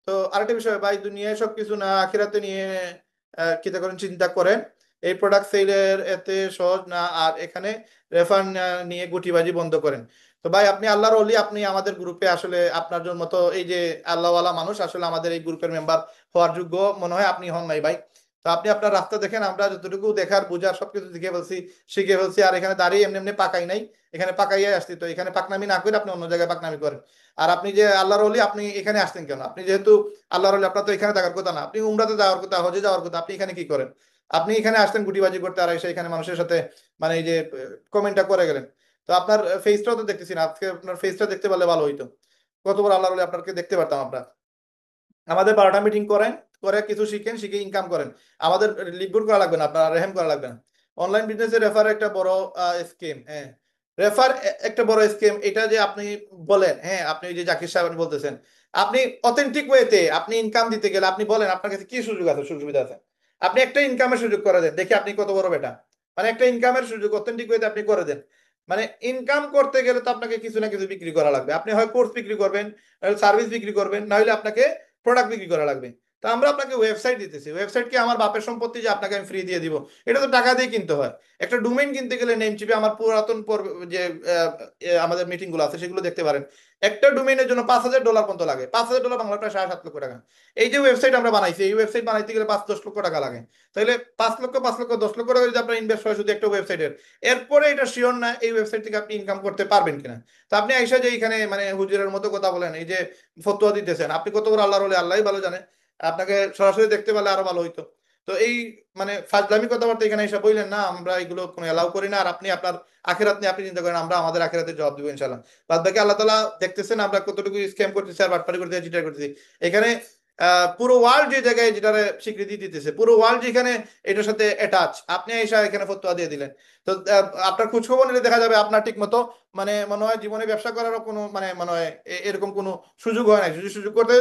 তো আরেকটা বিষয় ভাই, দুনিয়ায় সবকিছু না, আখিরাতে নিয়ে কিতা করেন, চিন্তা করেন। এই প্রোডাক্ট সেলের এতে সহজ না, আর এখানে রেফার নিয়ে গুটিবাজি বন্ধ করেন। তো ভাই আপনি আল্লাহর ওলি, আপনি আমাদের গ্রুপে আসলে আপনার জন্য মতো এই যে আল্লাহওয়ালা মানুষ আসলে আমাদের এই গ্রুপের মেম্বার হওয়ার যোগ্য মনে হয় আপনি হন নাই ভাই। তো আপনি আপনার রাস্তা দেখেন, আমরা যতটুকু দেখার বুঝার সবকিছু শিখে ফেলছি, শিখে ফেলছি। আর এখানে দাঁড়িয়ে এমনি এমনি পাকাই নাই, এখানে পাকাইয়ে আসছি। তো এখানে পাকনামি না করে আপনি অন্য জায়গায় পাকনামি করেন। আর আপনি যে আল্লাহর ওলি, আপনি এখানে আসছেন কেন? আপনি যেহেতু আল্লাহর ওলি, আপনার তো এখানে থাকার কথা না, আপনি উমরাতে যাওয়ার কথা, হজে যাওয়ার কথা, আপনি এখানে কি করেন? আপনি এখানে আসতেন গুটিবাজি করতে, আর এসে এখানে মানুষের সাথে মানে এই যে কমেন্টটা করে গেলেন। তো আপনার ফেসটাও তো দেখতেছি না, আজকে আপনার ফেসটা দেখতে পারলে ভালো হইতো। কত বড় আল্লাহর ওলি, আপনাকে দেখতে পারতাম আমরা। আমাদের 12টা মিটিং করেন, করে কিছু শিখেন, শিখে ইনকাম করেন। আমাদের লিডগুড করা লাগবে না, আপনার রেহেম করা লাগবে না। অনলাইন বিজনেসে রেফার একটা বড় স্কিম, হ্যাঁ। রেফার একটা বড় স্কিম, এটা যে আপনি বলেন, হ্যাঁ, আপনি যে জাকির সাহেব বলতেছেন, আপনি অথেন্টিক ওয়েতে আপনি ইনকাম দিতে গেলে আপনি বলেন আপনার কাছে কি সুযোগ আছে, সুযোগ সুবিধা আছে। আপনি একটা ইনকামের সুযোগ করে দেন, দেখি আপনি কত বড় বেটা। মানে একটা ইনকামের সুযোগ অথেন্টিক ওয়েতে আপনি করে দেন। মানে ইনকাম করতে গেলে তো আপনাকে কিছু না কিছু বিক্রি করা লাগবে। আপনি হয় কোর্স বিক্রি করবেন, সার্ভিস বিক্রি করবেন, নাহলে আপনাকে প্রোডাক্ট বিক্রি করা লাগবে। তো আমরা আপনাকে ওয়েবসাইট দিতেছি, ওয়েবসাইট কি আমার বাপের সম্পত্তি যে আপনাকে আমি ফ্রি দিয়ে দিব? এটা তো টাকা দিয়ে কিনতে হয়। একটা ডোমেইন কিনতে গেলে নেম চিপে আমার পুরাতন যে আমাদের মিটিং গুলো আছে সেগুলো দেখতে পারেন। একটা ডোমেইনের জন্য $5,000 পর্যন্ত লাগে। $5,000 বাংলা প্রায় 7.5 লক্ষ টাকা। এই যে ওয়েবসাইট আমরা বানাইছি, এই ওয়েবসাইট বানাইতে গেলে 5-10 লক্ষ টাকা লাগে। তাহলে 5 লক্ষ, 5 লক্ষ, 10 লক্ষ টাকা যদি আপনার ইনভেস্ট হয় শুধু একটা ওয়েবসাইটের, এরপরে এটা শিওর না এই ওয়েবসাইট থেকে আপনি ইনকাম করতে পারবেন কিনা। তো আপনি আইসা যে এখানে মানে হুজুরের মতো কথা বলেন, এই যে ফতোয়া দিতেছেন, আপনি কত বড় আল্লাহর ওলি আল্লাহই ভালো জানে। আপনাকে সরাসরি দেখতে পেলে আরো ভালো হইতো। তো এই মানে ফাজলামি কথাবার্তা এখানে এসে বললেন না, আমরা এগুলো কোনো এলাও করি না। আর আপনি আপনার আখেরাত নিয়ে আপনি চিন্তা করেন, আমরা আমাদের আখেরাতের জবাব দিব ইনশাল্লাহ। বাদ বাকি আল্লাহ তালা দেখতেছেন আমরা কতটুকু স্ক্যাম করতেছি আর বাটপারি করতেছি, চিটার করতেছি। এখানে পুরো ওয়ার্ল্ড যে জায়গায় যেটার স্বীকৃতি দিতেছে, পুরো ওয়ার্ল্ড যেখানে এটার সাথে অ্যাটাচ, আপনি এসে এখানে ফতোয়া দিয়ে দিলেন। তো আপনার খোঁজ খবর নিলে দেখা যাবে আপনার ঠিক মতো মানে মনে হয় জীবনে ব্যবসা করারও কোনো মানে মনে হয় এরকম কোনো সুযোগ হয় না। যদি সুযোগ করতে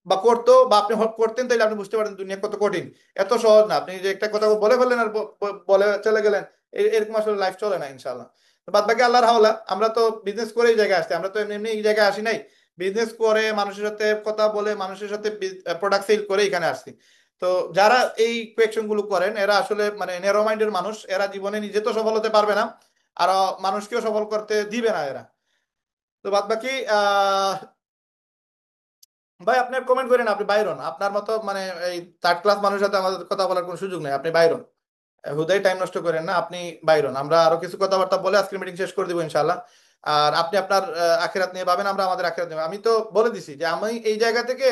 বা করতো বা আপনি করতেন, তাহলে আপনি বুঝতে পারেন দুনিয়া কত কঠিন। এত সহজ না, আপনি যে একটা কথা বলে ফেললেন আর বলে চলে গেলেন, এরকম আসলে লাইফ চলে না ইনশাল্লাহ। তো বাদ বাকি আল্লাহর হাওলা। আমরা তো বিজনেস করে এই জায়গায় আসছি, আমরা তো এমনি এমনি এই জায়গায় আসি নাই। বিজনেস করে মানুষের সাথে কথা বলে, মানুষের সাথে প্রোডাক্ট সেল করে এখানে আসছি। তো যারা এই কোয়েকশন গুলো করেন এরা আসলে মানে ন্যারো মাইন্ডের মানুষ। এরা জীবনে নিজে তো সফল হতে পারবে না, আর মানুষকেও সফল করতে দিবে না এরা। তো বাদ বাকি ভাই আপনার কমেন্ট করেন, আপনি বাইরন। আপনার মতো মানে এই থার্ড ক্লাস মানুষের সাথে আমাদের কথা বলার কোনো সুযোগ নেই, আপনি বাইরন। হুদাই টাইম নষ্ট করেন না, আপনি বাইরন। আমরা আরো কিছু কথাবার্তা বলে আজকের মিটিং শেষ করে দিব ইনশাল্লাহ। আর আপনি আপনার আখিরাত নিয়ে ভাবেন, আমরা আমাদের আখিরাত নিয়ে। আমি তো বলে দিছি যে আমি এই জায়গা থেকে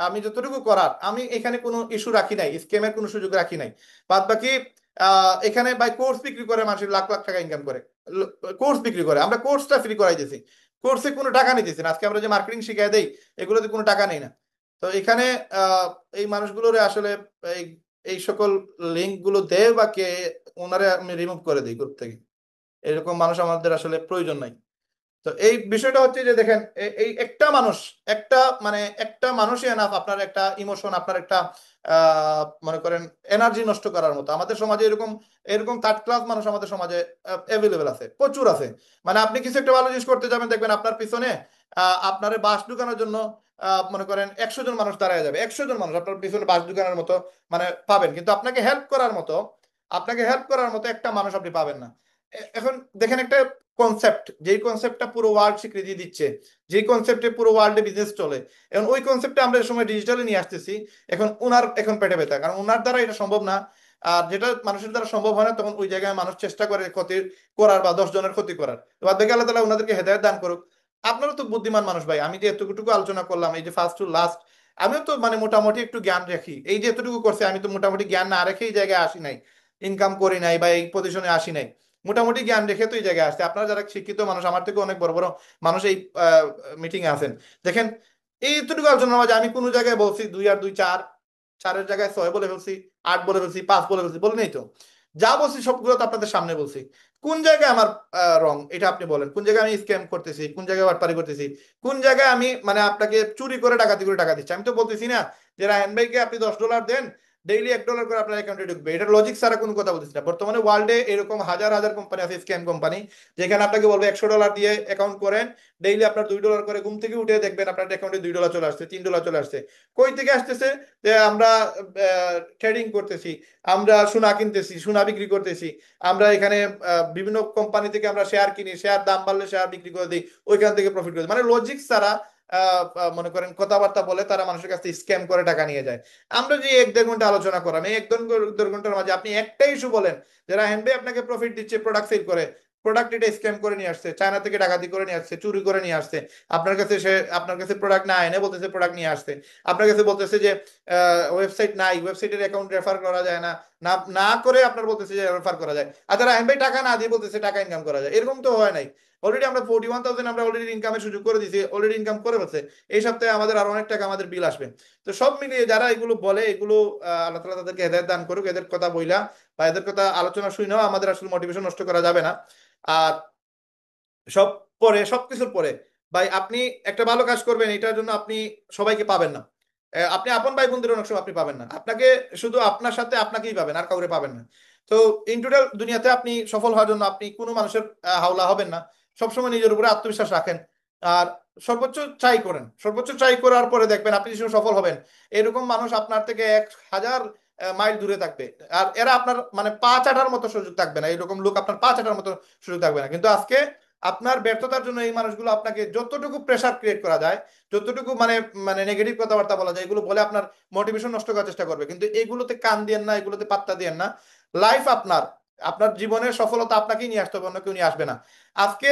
আমি যতটুকু করার, আমি এখানে কোনো ইস্যু রাখি নাই, স্কেমের কোনো সুযোগ রাখি নাই। বাদ বাকি এখানে বাই কোর্স বিক্রি করে মানুষের লাখ লাখ টাকা ইনকাম করে। কোর্স বিক্রি করে, আমরা কোর্সটা ফ্রি করাই দিয়েছি। কোর্সে কোনো টাকা নিতেছি না। আজকে আমরা যে মার্কেটিং শিখাই দেই, এগুলোতে কোনো টাকা নেই না। তো এখানে এই মানুষগুলোর আসলে এই এই সকল লিঙ্ক গুলো দেয় বা কে, ওনারে আমি রিমুভ করে দিই গ্রুপ থেকে। এরকম মানুষ আমাদের আসলে প্রয়োজন নাই। তো এই বিষয়টা হচ্ছে যে দেখেন, এই একটা মানুষ, একটা মানে একটা মানুষই এনাফ আপনার একটা ইমোশন, আপনার একটা মনে করেন এনার্জি নষ্ট করার মতো। আমাদের সমাজে এরকম এরকম থার্ড ক্লাস মানুষ আমাদের সমাজে অ্যাভেলেবেল আছে, প্রচুর আছে। মানে আপনি কিছু একটা ভালো জিনিস করতে যাবেন, দেখবেন আপনার পিছনে আপনার বাস ঢুকানোর জন্য মনে করেন 100 জন মানুষ দাঁড়ায় যাবে। 100 জন মানুষ আপনার পিছনে বাস ঢুকানোর মতো মানে পাবেন, কিন্তু আপনাকে হেল্প করার মতো, আপনাকে হেল্প করার মতো একটা মানুষ আপনি পাবেন না। এখন দেখেন একটা কনসেপ্ট, যেই কনসেপ্টটা পুরো ওয়ার্ল্ড স্বীকৃতি দিচ্ছে, যেই কনসেপ্টে পুরো ওয়ার্ল্ডে বিজনেস চলে, এখন ওই কনসেপ্টে আমরা এই সময় ডিজিটালি নিয়ে আসতেছি। এখন ওনার এখন পেটে ব্যথা, কারণ ওনার দ্বারা এটা সম্ভব না। আর যেটা মানুষের দ্বারা সম্ভব হয় না, তখন ওই জায়গায় মানুষ চেষ্টা করে ক্ষতি করার বা 10 জনের ক্ষতি করার। তো বাদ বাকি আল্লাহ তাআলা ওনাদেরকে হেদায়েত দান করুক। আপনারা তো বুদ্ধিমান মানুষ ভাই, আমি যে এতটুকু আলোচনা করলাম এই যে ফার্স্ট টু লাস্ট, আমিও তো মানে মোটামুটি একটু জ্ঞান রাখি। এই যে এতটুকু করছে, আমি তো মোটামুটি জ্ঞান না রেখে এই জায়গায় আসি নাই, ইনকাম করি নাই বা এই পজিশনে আসি নাই। মোটামুটি জ্ঞান রেখে তো এই জায়গায় আসছে। আপনারা যারা শিক্ষিত মানুষ, আমার থেকে অনেক বড় বড় মানুষ এই মিটিং এ আছেন, দেখেন এইটুকু আলোচনার মাঝে আমি কোনো জায়গায় বলছি 2 আর 2 4, 4-এর জায়গায় 6 বলে ফেলছি, 8 বলে ফেলছি, 5 বলে ফেলছি, বলে নেই তো। যা বলছি সবগুলো তো আপনাদের সামনে বলছি। কোন জায়গায় আমার রং এটা আপনি বলেন, কোন জায়গায় আমি স্ক্যাম করতেছি, কোন জায়গায় বাটপারি করতেছি, কোন জায়গায় আমি মানে আপনাকে চুরি করে ডাকাতি করে টাকা দিচ্ছি? আমি তো বলতেছি না যে রায়হান ভাইকে আপনি $10 দেন, ডেইলি $1 করে আপনার অ্যাকাউন্টে ঢুকবে। এটা লজিক ছাড়া কোনো কথা বলতেছি না। বর্তমানে ওয়ার্ল্ডে এরকম হাজার হাজার কোম্পানি আছে, স্ক্যাম কোম্পানি, যেখানে আপনাকে বলবে $100 দিয়ে অ্যাকাউন্ট করেন, ডেইলি আপনার $2 করে, ঘুম থেকে উঠে দেখবেন আপনার অ্যাকাউন্টে $2 চলে আসছে, $3 চলে আসছে। কই থেকে আসতেছে? যে আমরা ট্রেডিং করতেছি, আমরা সোনা কিনতেছি, সোনা বিক্রি করতেছি, আমরা এখানে বিভিন্ন কোম্পানি থেকে আমরা শেয়ার কিনি, শেয়ার দাম বাড়লে শেয়ার বিক্রি করে দিই, ওইখান থেকে প্রফিট করে দিই। মানে লজিক ছাড়া মনে করেন কথাবার্তা বলে তারা মানুষের কাছে স্ক্যাম করে টাকা নিয়ে যায়। আমরা যে 1-1.5 ঘন্টা আলোচনা করাম, এই 1-1.5 ঘন্টার মাঝে আপনি একটা ইস্যু বলেন যে রাহেন ভাই আপনাকে প্রফিট দিচ্ছে, প্রোডাক্ট সেল করে, প্রোডাক্ট এটা স্ক্যাম করে নিয়ে আসছে, চায়না থেকে ডাকাতি করে নিয়ে আসছে, চুরি করে নিয়ে আসছে আপনার কাছে, সে আপনার কাছে প্রোডাক্ট না এনে বলতেছে প্রোডাক্ট নিয়ে আসছে, আপনার কাছে বলতেছে যে ওয়েবসাইট নাই, ওয়েবসাইটের অ্যাকাউন্ট রেফার করা যায় না, না না করে আপনার বলতেছে যে রেফার করা যায়। আচ্ছা রাহেন ভাই টাকা না দিয়ে বলতেছে টাকা ইনকাম করা যায়, এরকম তো হয় নাই। অলরেডি আমরা 41,000 আমরা অলরেডি ইনকামের সুযোগ করে দিয়েছি, অলরেডি ইনকাম করে ফেলছে। এই সপ্তাহে আমাদের আরো অনেক টাকা আমাদের বিল আসবে। তো সব মিলিয়ে যারা এগুলো বলে, এগুলো আল্লাহ তাআলা তাদেরকে হেদায়েত দান করুক। এদের কথা বইলা বা এদের কথা আলোচনা শুনেও আমাদের আসলে মোটিভেশন নষ্ট করা যাবে না। আর সব পরে, সবকিছুর পরে ভাই আপনি একটা ভালো কাজ করবেন, এটার জন্য আপনি সবাইকে পাবেন না। আপনি আপন ভাই বোনদের অনেক সময় আপনি পাবেন না, আপনাকে শুধু আপনার সাথে আপনাকেই পাবেন, আর কাউরে পাবেন না। তো ইন টোটাল দুনিয়াতে আপনি সফল হওয়ার জন্য আপনি কোনো মানুষের হাওলা হবেন না। সবসময় নিজের উপরে আত্মবিশ্বাস রাখেন, আর সর্বোচ্চ ট্রাই করেন। সর্বোচ্চ ট্রাই করার পরে দেখবেন আপনি যখন সফল হবেন, এরকম মানুষ আপনার থেকে 1,000 মাইল দূরে থাকবে। আর এরা আপনার মানে পা চাটার মতো সুযোগ থাকবে না, এরকম লোক আপনার পা চাটার মতো সুযোগ থাকবে না। কিন্তু আজকে আপনার ব্যর্থতার জন্য এই মানুষগুলো আপনাকে যতটুকু প্রেসার ক্রিয়েট করা যায়, যতটুকু মানে মানে নেগেটিভ কথাবার্তা বলা যায়, এগুলো বলে আপনার মোটিভেশন নষ্ট করার চেষ্টা করবে। কিন্তু এগুলোতে কান দিয়েন না, এগুলোতে পাত্তা দিয়েন না। লাইফ আপনার, আপনার জীবনের সফলতা আপনাকেই নিয়ে আসতে হবে, অন্য কেউ নিয়ে আসবে না। আজকে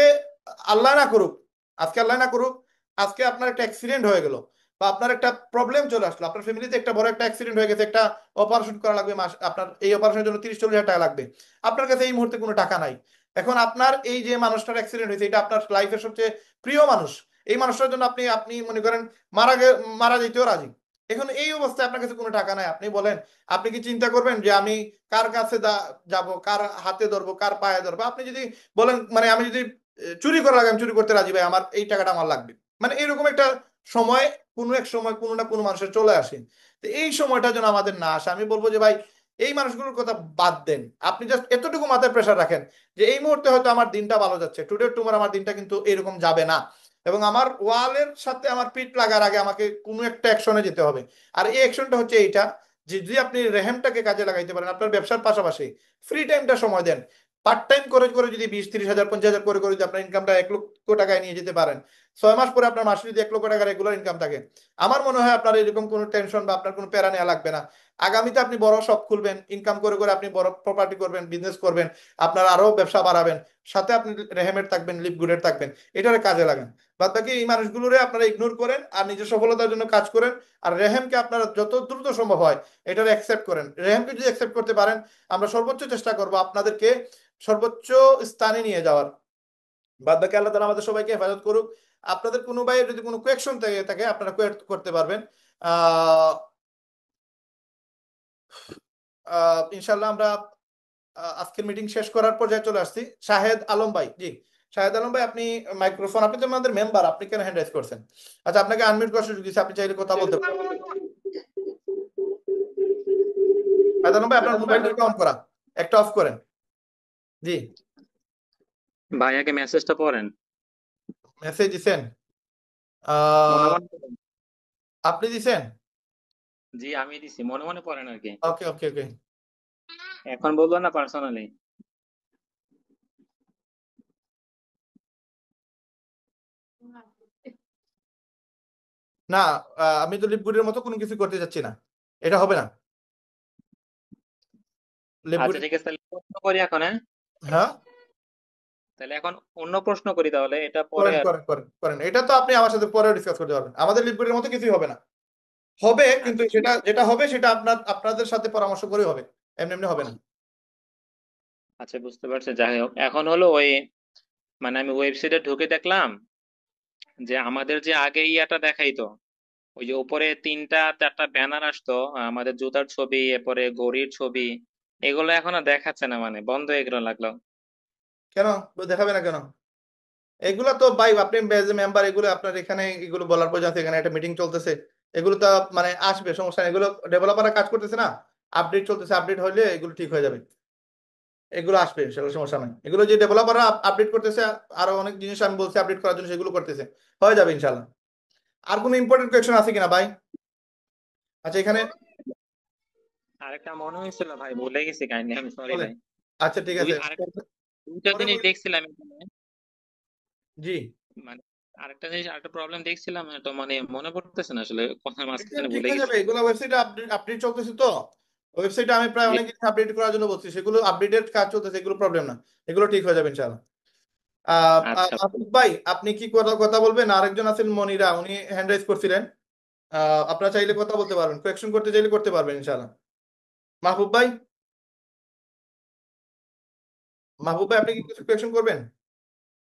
আল্লাহ না করুক, আজকে আল্লাহ না করুক, আজকে আপনার একটা অ্যাক্সিডেন্ট হয়ে গেল, বা আপনার একটা প্রবলেম চলে আসলো, আপনার ফ্যামিলিতে একটা বড় একটা অ্যাক্সিডেন্ট হয়ে গেছে, একটা অপারেশন করা লাগবে, মাস আপনার এই অপারেশনের জন্য 30-40 হাজার টাকা লাগবে। আপনার কাছে এই মুহূর্তে কোনো টাকা নাই। এখন আপনার এই যে মানুষটার অ্যাক্সিডেন্ট হয়েছে, এটা আপনার লাইফের সবচেয়ে প্রিয় মানুষ, এই মানুষটার জন্য আপনি আপনি মনে করেন মারা যেতেও রাজি। এখন এই অবস্থায় আপনার কাছে কোনো টাকা নাই, আপনি বলেন আপনি কি চিন্তা করবেন যে আমি কার কাছে যাব, কার হাতে ধরবো, কার পায়ে ধরবো? আপনি যদি বলেন মানে আমি যদি চুরি করা লাগে আমি চুরি করতে রাজি ভাই, আমার এই টাকাটা আমার লাগবে, মানে এরকম একটা সময় কোনো এক সময় কোনো না কোনো মানুষের চলে আসে। তো এই সময়টা যেন আমাদের না আসে। আমি বলবো যে ভাই এই মানুষগুলোর কথা বাদ দেন, আপনি জাস্ট এতটুকু মাথায় প্রেশার রাখেন যে এই মুহূর্তে হয়তো আমার দিনটা ভালো যাচ্ছে, টুডে টুমার আমার দিনটা কিন্তু এরকম যাবে না, এবং আমার ওয়ালের সাথে আমার পিঠ লাগার আগে আমাকে কোনো একটা অ্যাকশনে যেতে হবে। আর এই অ্যাকশনটা হচ্ছে এইটা, যে যদি আপনি রেহেমটাকে কাজে লাগাইতে পারেন আপনার ব্যবসার পাশাপাশি, ফ্রি টাইমটা সময় দেন, পার্ট টাইম করে করে যদি 20-30 হাজার 50 হাজার করে করে যদি আপনার ইনকামটা 1 লক্ষ টাকায় নিয়ে যেতে পারেন, 6 মাস পরে আপনার মাসে যদি 1 লক্ষ টাকা রেগুলার ইনকাম থাকে, আমার মনে হয় আপনার এরকম কোনো টেনশন বা আপনার কোনো প্যারা নেওয়া লাগবে না। আগামীতে আপনি বড় শপ খুলবেন, ইনকাম করে করে আপনি বড় প্রপার্টি করবেন, বিজনেস করবেন, আপনার আরো ব্যবসা বাড়াবেন, সাথে আপনি রেহেমের থাকবেন, লিভ গুডের থাকবেন, এটারে কাজে লাগান। বাদ বাকি এই মানুষগুলোরে আপনারা ইগনোর করেন আর নিজের সফলতার জন্য কাজ করেন। আর রেহেমকে আপনারা যত দ্রুত সম্ভব হয় এটারে অ্যাকসেপ্ট করেন। রেহেমকে যদি অ্যাকসেপ্ট করতে পারেন, আমরা সর্বোচ্চ চেষ্টা করব আপনাদেরকে সর্বোচ্চ স্থানে নিয়ে যাওয়ার। বাদ বাকি আল্লাহ তাআলা আমাদের সবাইকে হেফাজত করুক। আপনাদের কোনো ভাইয়ের যদি কোনো কোয়েকশন থাকে থাকে আপনারা করতে পারবেন। আহ ইনশাল্লাহ আমরা আজকের মিটিং শেষ করার পর্যায়ে চলে আসছি। শাহেদ আলম ভাই, জি শাহেদ আলম ভাই, আপনি মাইক্রোফোন, আপনি তো আমাদের মেম্বার, আপনি কেন হ্যান্ড রাইজ করছেন? আচ্ছা আপনাকে আনমিউট করার সুযোগ দিচ্ছি, আপনি চাইলে কথা বলতে পারেন। শাহেদ আলম ভাই আপনার মোবাইলটা অন করা, একটা অফ করেন। জি ভাই আগে মেসেজটা পড়েন। মেসেজ দিছেন? মনে আহ মনে পড়েন। আপনি দিছেন? জি আমি দিছি, মনে মনে পড়েন আর কি। ওকে ওকে ওকে। এখন বলবো না পার্সোনালি? না, আমি তো লিপগুডের মতো কোনো কিছু করতে যাচ্ছি না, এটা হবে না। আচ্ছা লিপগুড, ঠিক আছে, তাহলে প্রশ্ন করি এখন, হ্যাঁ? হ্যাঁ তাহলে এখন অন্য প্রশ্ন করি, তাহলে এটা পরে করেন আর। করেন করেন করেন, এটা তো আপনি আমার সাথে পরে ডিসকাস করতে পারবেন। আমাদের লিপগুডের মতো কিছুই হবে না। হবে কিন্তু আচ্ছা ঠিক সেটা আছে। যেটা হবে সেটা আপনাদের সাথে পরামর্শ করে হবে, এমনি এমনি হবে না। আচ্ছা বুঝতে পারছি, যাই হোক এখন হলো ওই, মানে আমি ওয়েবসাইটে ঢুকে দেখলাম যে আমাদের যে আগে ইয়াটা দেখাইতো, ওই যে উপরে 3টা 4টা ব্যানার আসতো, আমাদের জুতার ছবি, এরপরে ঘড়ির ছবি, এগুলো এখন আর দেখাচ্ছে না, মানে বন্ধ হয়ে গেল লাগলো। কেন দেখাবে না কেন? এগুলো তো ভাই আপনি মেম্বার, এগুলো আপনার এখানে এগুলো বলার প্রয়োজন আছে? এখানে একটা মিটিং চলতেছে, এগুলো তো মানে আসবে, সমস্যা নেই, এগুলো ডেভেলপাররা কাজ করতেছে না, আপডেট চলতেছে, আপডেট হলে এগুলো ঠিক হয়ে যাবে, এগুলো আসবে, সেগুলো সমস্যা নাই। এগুলো যে ডেভেলপাররা আপডেট করতেছে, আরো অনেক জিনিস আমি বলছি আপডেট করার জন্য, সেগুলো করতেছে, হয়ে যাবে ইনশাল্লাহ। আর কোনো ইম্পর্টেন্ট কোয়েশ্চেন আছে কিনা ভাই? আচ্ছা এখানে আরেকটা মনে হয়েছিল ভাই, ভুলে গেছি কাইন্ডলি, আমি সরি বলেন। ভাই। আচ্ছা ঠিক আছে, আরেকটা দুইটা পরে জিনিস বলেন। দেখছিলাম এখানে, জি, মানে আরেকটা জিনিস, আরেকটা প্রবলেম দেখছিলাম, তো মানে মনে পড়তেছে না আসলে, কথার দেখেন মাঝখানে ঠিক ভুলে হয়ে গেছি। যাবে, এগুলো ওয়েবসাইটে আপডেট আপডেট চলতেছে তো। ওয়েবসাইটে আমি প্রায় অনেক কিছু আপডেট করার জন্য বলছি, সেগুলো আপডেটের কাজ চলতেছে, এগুলো প্রবলেম না, এগুলো ঠিক হয়ে যাবে ইনশাআল্লাহ। আচ্ছা। মাহবুব ভাই, আপনি কি কথা কথা বলবেন? আরেকজন আছেন মনিরা, উনি হ্যান্ড রাইজ করছিলেন। আপনারা চাইলে কথা বলতে পারবেন, কোয়েকশন করতে চাইলে করতে পারবেন ইনশাআল্লাহ। মাহবুব ভাই, মাহবুব ভাই আপনি কি কিছু কোয়েকশন করবেন?